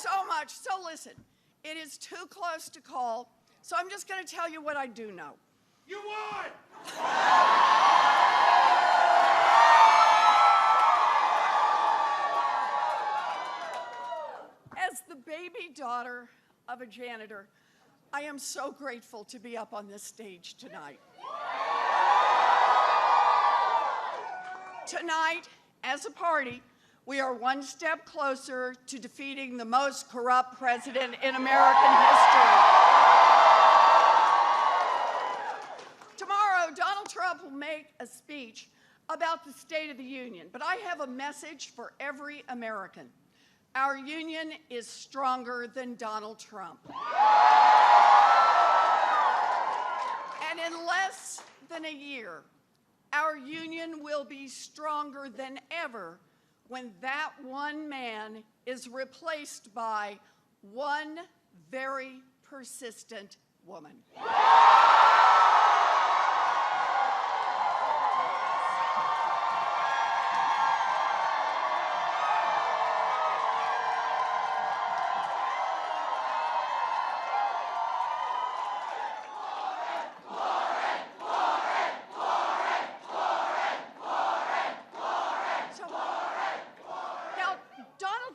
so much. So listen, it is too close to call, so I'm just going to tell you what I do know. You won! As the baby daughter of a janitor, I am so grateful to be up on this stage tonight. Tonight, as a party, we are one step closer to defeating the most corrupt president in American history. Tomorrow, Donald Trump will make a speech about the State of the Union, but I have a message for every American. Our union is stronger than Donald Trump. And in less than a year, our union will be stronger than ever when that one man is replaced by one very persistent woman.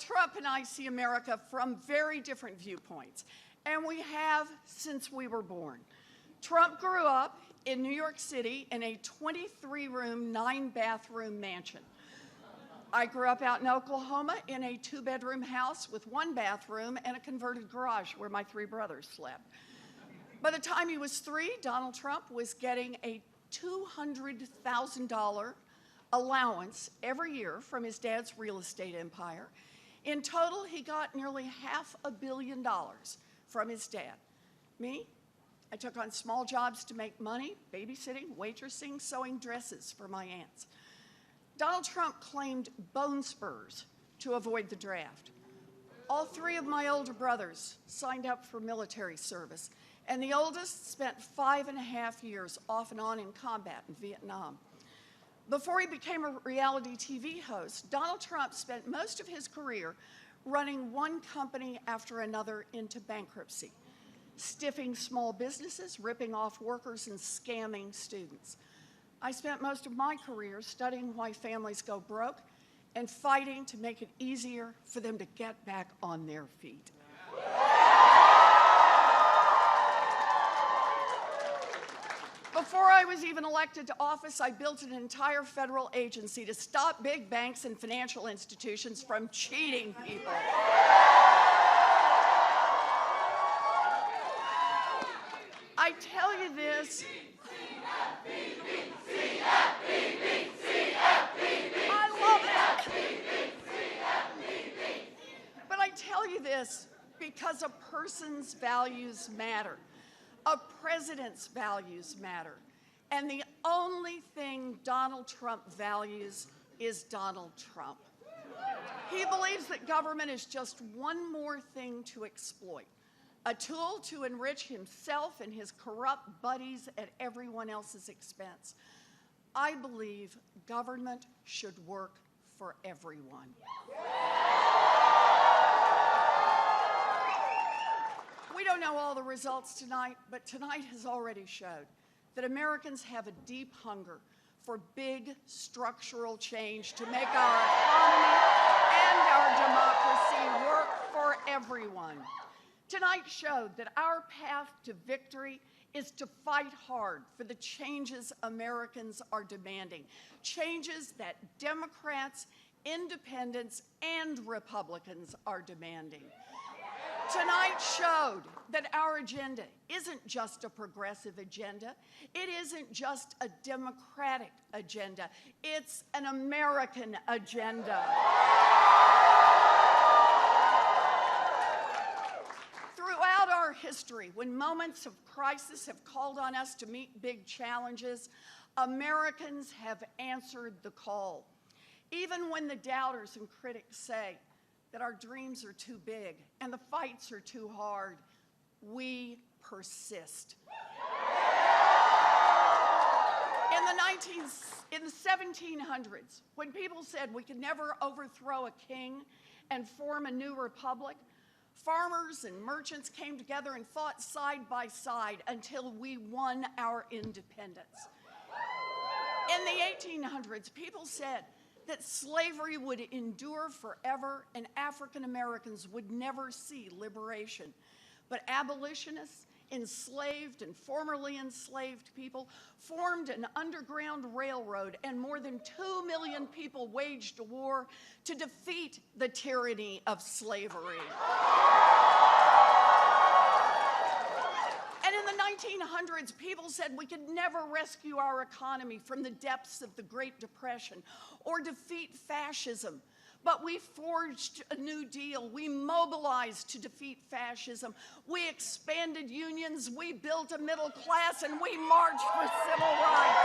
Trump and I see America from very different viewpoints, and we have since we were born. Trump grew up in New York City in a 23-room, 9-bathroom mansion. I grew up out in Oklahoma in a 2-bedroom house with 1 bathroom and a converted garage where my 3 brothers slept. By the time he was 3, Donald Trump was getting a $200,000 allowance every year from his dad's real estate empire. In total, he got nearly $500 million from his dad. Me, I took on small jobs to make money, babysitting, waitressing, sewing dresses for my aunts. Donald Trump claimed bone spurs to avoid the draft. All 3 of my older brothers signed up for military service, and the oldest spent 5.5 years off and on in combat in Vietnam. Before he became a reality TV host, Donald Trump spent most of his career running one company after another into bankruptcy, stiffing small businesses, ripping off workers, and scamming students. I spent most of my career studying why families go broke and fighting to make it easier for them to get back on their feet. Before I was even elected to office, I built an entire federal agency to stop big banks and financial institutions from cheating people. I tell you this. I love it. But I tell you this because a person's values matter. A president's values matter. And the only thing Donald Trump values is Donald Trump. He believes that government is just one more thing to exploit, a tool to enrich himself and his corrupt buddies at everyone else's expense. I believe government should work for everyone. We don't know all the results tonight, but tonight has already showed that Americans have a deep hunger for big structural change to make our economy and our democracy work for everyone. Tonight showed that our path to victory is to fight hard for the changes Americans are demanding, changes that Democrats, independents, and Republicans are demanding. Tonight showed that our agenda isn't just a progressive agenda. It isn't just a democratic agenda. It's an American agenda. Throughout our history, when moments of crisis have called on us to meet big challenges, Americans have answered the call. Even when the doubters and critics say that our dreams are too big and the fights are too hard, we persist. In the 1700s, when people said we could never overthrow a king and form a new republic, Farmers and merchants came together and fought side by side until we won our independence. In the 1800s, people said that slavery would endure forever and African Americans would never see liberation. But abolitionists, enslaved and formerly enslaved people formed an underground railroad, and more than 2 million people waged a war to defeat the tyranny of slavery. And in the 1900s, people said we could never rescue our economy from the depths of the Great Depression or defeat fascism. But we forged a new deal. We mobilized to defeat fascism. We expanded unions. We built a middle class, and we marched for civil rights.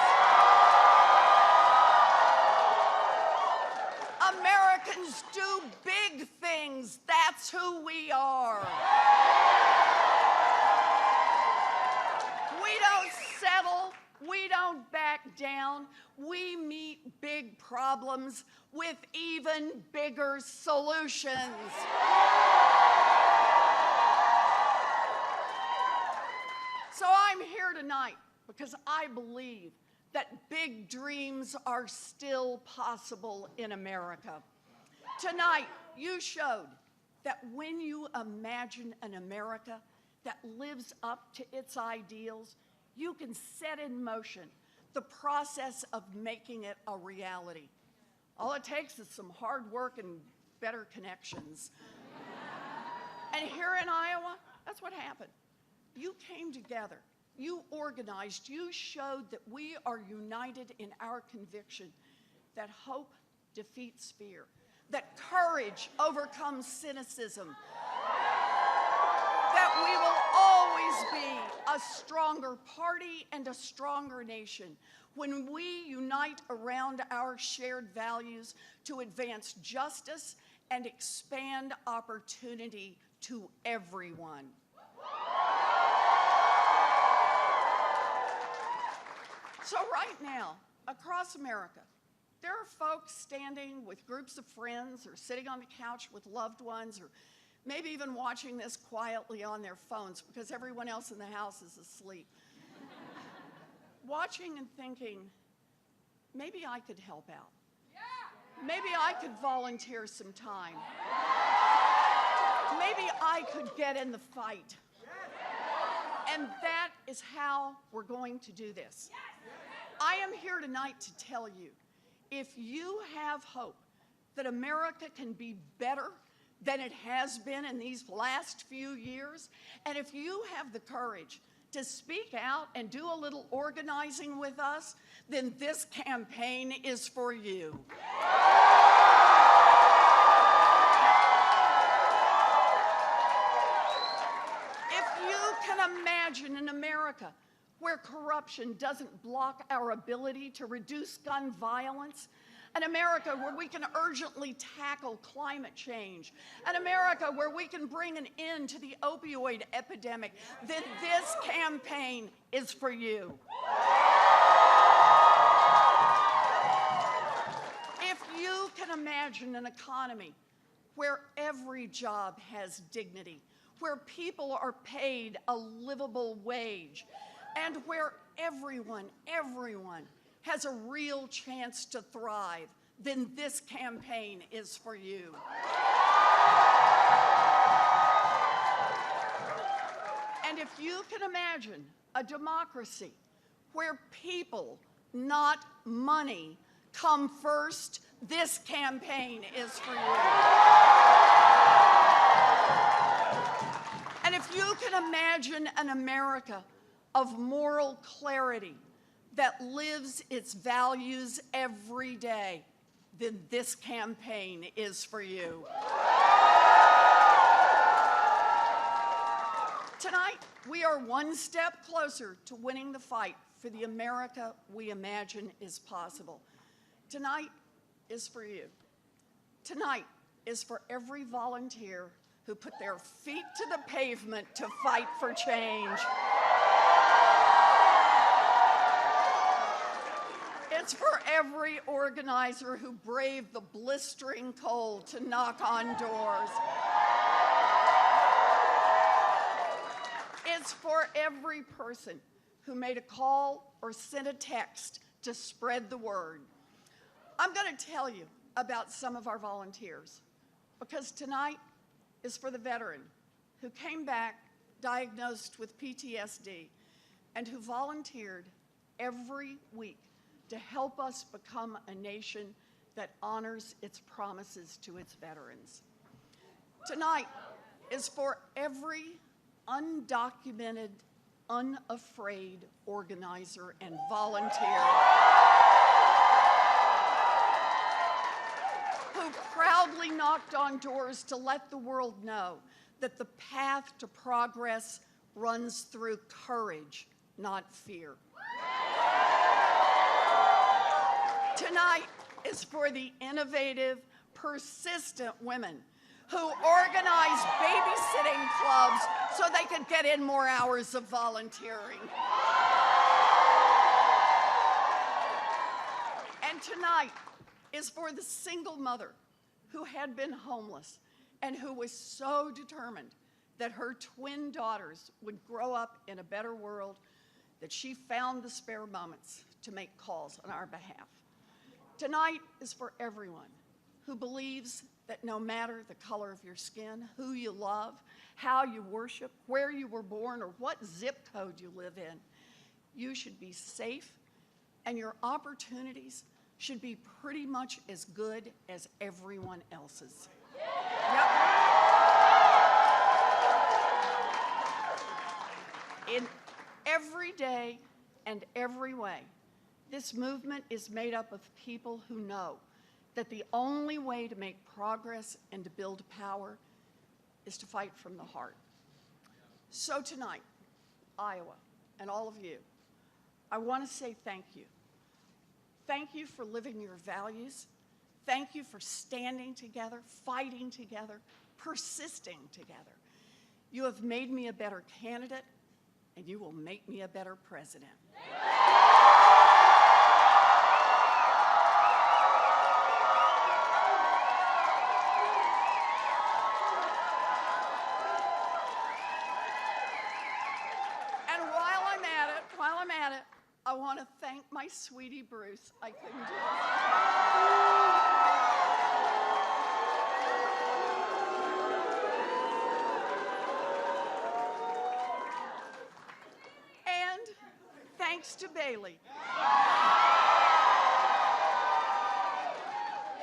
Americans do big things. That's who we are. We don't settle. We don't back down. We meet big problems with even bigger solutions. So I'm here tonight because I believe that big dreams are still possible in America. Tonight, you showed that when you imagine an America that lives up to its ideals, you can set in motion the process of making it a reality. All it takes is some hard work and better connections. And here in Iowa, that's what happened. You came together, you organized, you showed that we are united in our conviction that hope defeats fear, that courage overcomes cynicism, that we will always be a stronger party and a stronger nation when we unite around our shared values to advance justice and expand opportunity to everyone. So right now, across America, there are folks standing with groups of friends or sitting on the couch with loved ones or maybe even watching this quietly on their phones because everyone else in the house is asleep. Watching and thinking, maybe I could help out. Maybe I could volunteer some time. Maybe I could get in the fight. And that is how we're going to do this. I am here tonight to tell you, if you have hope that America can be better than it has been in these last few years, and if you have the courage to speak out and do a little organizing with us, then this campaign is for you. If you can imagine an America where corruption doesn't block our ability to reduce gun violence, an America where we can urgently tackle climate change, an America where we can bring an end to the opioid epidemic, then this campaign is for you. If you can imagine an economy where every job has dignity, where people are paid a livable wage, and where everyone has a real chance to thrive, then this campaign is for you. And if you can imagine a democracy where people, not money, come first, this campaign is for you. And if you can imagine an America of moral clarity that lives its values every day, then this campaign is for you. Tonight, we are one step closer to winning the fight for the America we imagine is possible. Tonight is for you. Tonight is for every volunteer who put their feet to the pavement to fight for change. It's for every organizer who braved the blistering cold to knock on doors. is for every person who made a call or sent a text to spread the word. I'm going to tell you about some of our volunteers, because tonight is for the veteran who came back diagnosed with PTSD and who volunteered every week to help us become a nation that honors its promises to its veterans. Tonight is for every undocumented, unafraid organizer and volunteer who proudly knocked on doors to let the world know that the path to progress runs through courage, not fear. Tonight is for the innovative, persistent women who organize babysitting clubs so they could get in more hours of volunteering. And tonight is for the single mother who had been homeless and who was so determined that her twin daughters would grow up in a better world that she found the spare moments to make calls on our behalf. Tonight is for everyone who believes that no matter the color of your skin, who you love, how you worship, where you were born, or what zip code you live in, you should be safe and your opportunities should be pretty much as good as everyone else's. Yep. In every day and every way, this movement is made up of people who know that the only way to make progress and to build power is to fight from the heart. So tonight, Iowa, and all of you, I want to say thank you. Thank you for living your values. Thank you for standing together, fighting together, persisting together. You have made me a better candidate, and you will make me a better president. And while I'm at it, I want to thank my sweetie Bruce. I couldn't do it. And thanks to Bailey.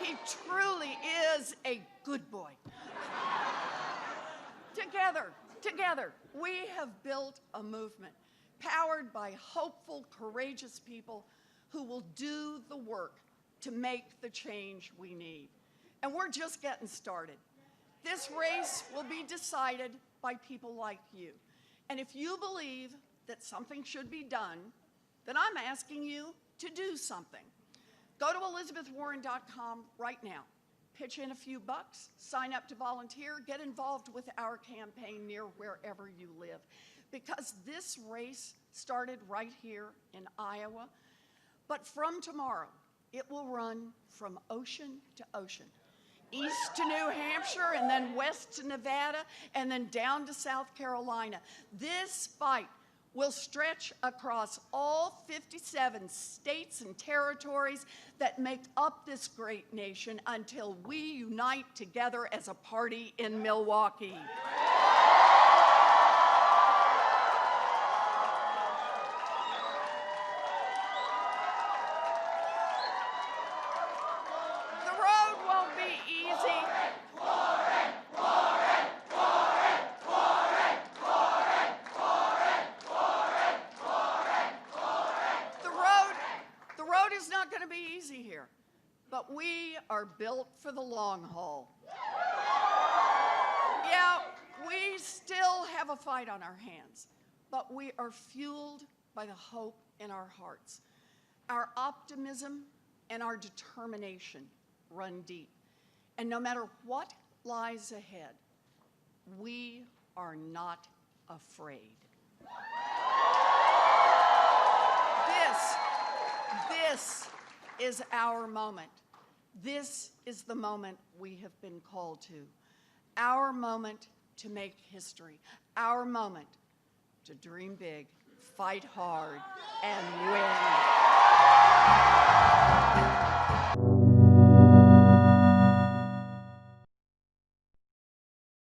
He truly is a good boy. Together, we have built a movement powered by hopeful, courageous people who will do the work to make the change we need. And we're just getting started. This race will be decided by people like you. And if you believe that something should be done, then I'm asking you to do something. Go to ElizabethWarren.com right now. Pitch in a few bucks, sign up to volunteer, get involved with our campaign near wherever you live. Because this race started right here in Iowa, but from tomorrow, it will run from ocean to ocean, east to New Hampshire, and then west to Nevada, and then down to South Carolina. This fight will stretch across all 57 states and territories that make up this great nation until we unite together as a party in Milwaukee. The road won't be easy. The road is not going to be easy here, but we are built for the long haul. Yeah, we still have a fight on our hands, but we are fueled by the hope in our hearts. Our optimism and our determination run deep. And no matter what lies ahead, we are not afraid. This is our moment. This is the moment we have been called to. Our moment to make history. Our moment to dream big, fight hard, and win.